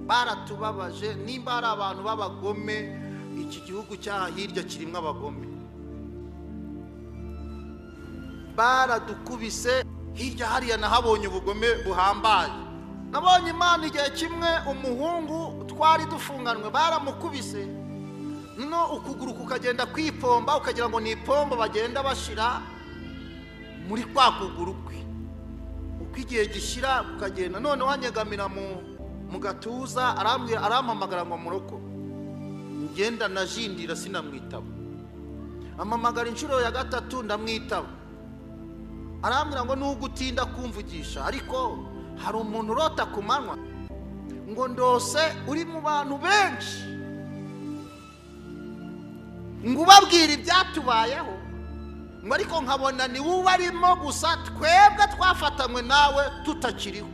baratubabaje. Nimba hari abantu b'abagome, iki gihugu cyaha hirya kirimo abagome. Baradukubise hirya hariya nahabonye ubugome buhambaye. Nabonye Imana igihe kimwe umuhungu twari dufunganwe baramukubise, no ukuguru kukagenda kwipomba, ukagira ngo ni ipombo bagenda bashira muri kwa kuguru kwe. Uko igihe gishira kukagenda, none wanyegamira mu gatuza, arampamagara ngo muroko. Ngenda najindira sinamwitaba. Amamagara inshuro ya gatatu ndamwitaba. Arambwira ngo nugutinda kumvugisha, ariko hari umuntu urota ku manywa ngo ndose uri mu bantu benshi, ngo ubabwira ibyatubayeho, ngo ariko nkabona ni wowe arimo gusa, twebwe twafatanywe nawe tutakiriho.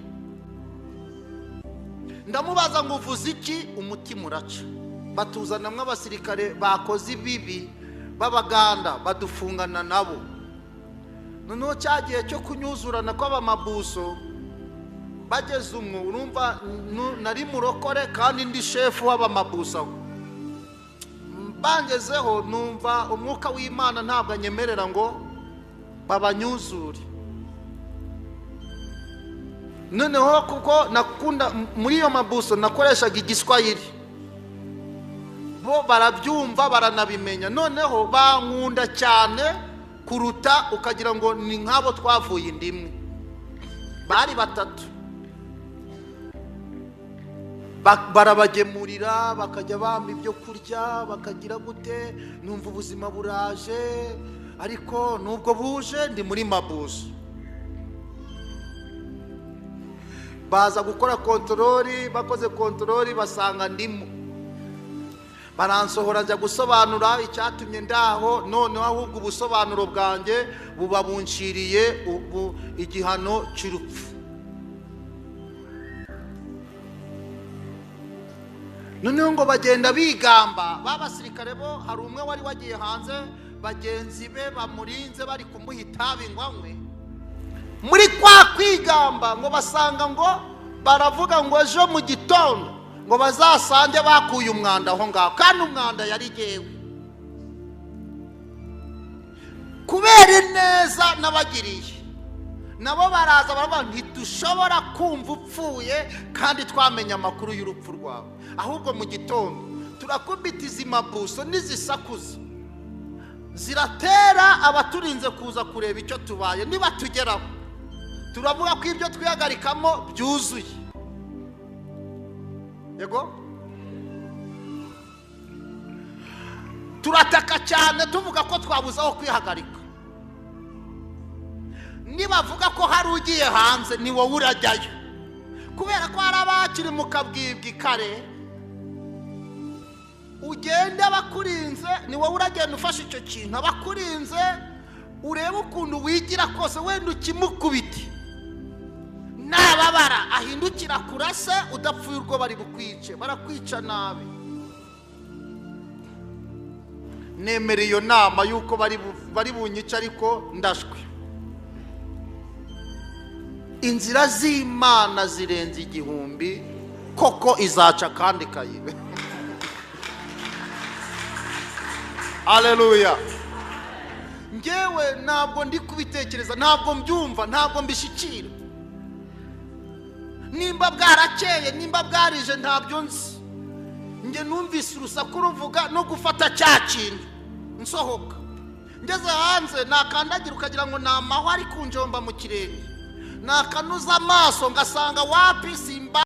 Ndamubaza ngo uvuze iki? Umutima uraca. Batuzanamwe abasirikare bakoze ibibi b'Abaganda badufungana nabo. Noneho cyagiye cyo kunyuzurana kw'abamabuso, bageze umwe urumva nari murokore kandi ndi shefu w'abamabuso. Bangezeho numva umwuka w'Imana ntabwo anyemerera ngo babanyuzure. Noneho kuko nakunda muri iyo mabuso nakoreshaga igiswahili, bo barabyumva baranabimenya. Noneho bankunda cyane kuruta ukagira ngo ni nk'abo twavuye indimwe. Bari batatu, barabagemurira, bakajya bamba ibyo kurya, bakagira gute. Numva ubuzima buraje, ariko nubwo buje ndi muri mabuso. Baza gukora kontroli, bakoze kontroli basanga ndimo. Baransohora njya gusobanura icyatumye ndaho. None ahubwo ubusobanuro bwanjye bubabunshiriye ubu igihano cy'urupfu. Noneho ngo bagenda bigamba. Babasirikare bo hari umwe wari wagiye hanze, bagenzi be bamurinze bari kumuhita bingwanywe. Muri kwa kwigamba ngo basanga ngo baravuga ngo ejo mu gitondo ngo bazasange bakuye umwanda aho ngaho, kandi umwanda yari jewe. Kubera neza nabagiriye, nabo baraza baravuga ntidushobora kumva upfuye kandi twamenya amakuru y'urupfu rwawe, ahubwo mu gitondo turakubitiza imabuso n'izisakuza ziratera abaturinze kuza kureba icyo tubaye. Niba tugeraho turavuga ko ibyo twihagarikamo byuzuye. Yego, turataka cyane tuvuga ko twabuze aho kwihagarika. Nibavuga ko hari ugiye hanze ni wowe urajyayo, kubera ko hari abakiri mu kabwibwi kare. Ugenda bakurinze, ni wowe uragenda ufashe icyo kintu. Abakurinze urebe ukuntu wigira kose, wenda ukimukubiti nababara ahindukira kurase, udapfuye urwo bari bukwice, barakwica nabi. Nemera iyo nama yuko bari bunyica, ariko ndashwe. Inzira z'Imana zirenze igihumbi, koko izaca kandi kayibe. Haleluya. Ngewe ntabwo ndi kubitekereza, ntabwo mbyumva, ntabwo mbishikira. Nimba bwarakeye, nimba bwarije, ntabyo nzi. Nge numvise urusaku ruvuga no gufata cya kintu nsohoka. Ngeze hanze nakandagira ukagira ngo namahwa ari kunjomba mu kirenge. Nakanuza amaso ngasanga wapi simba.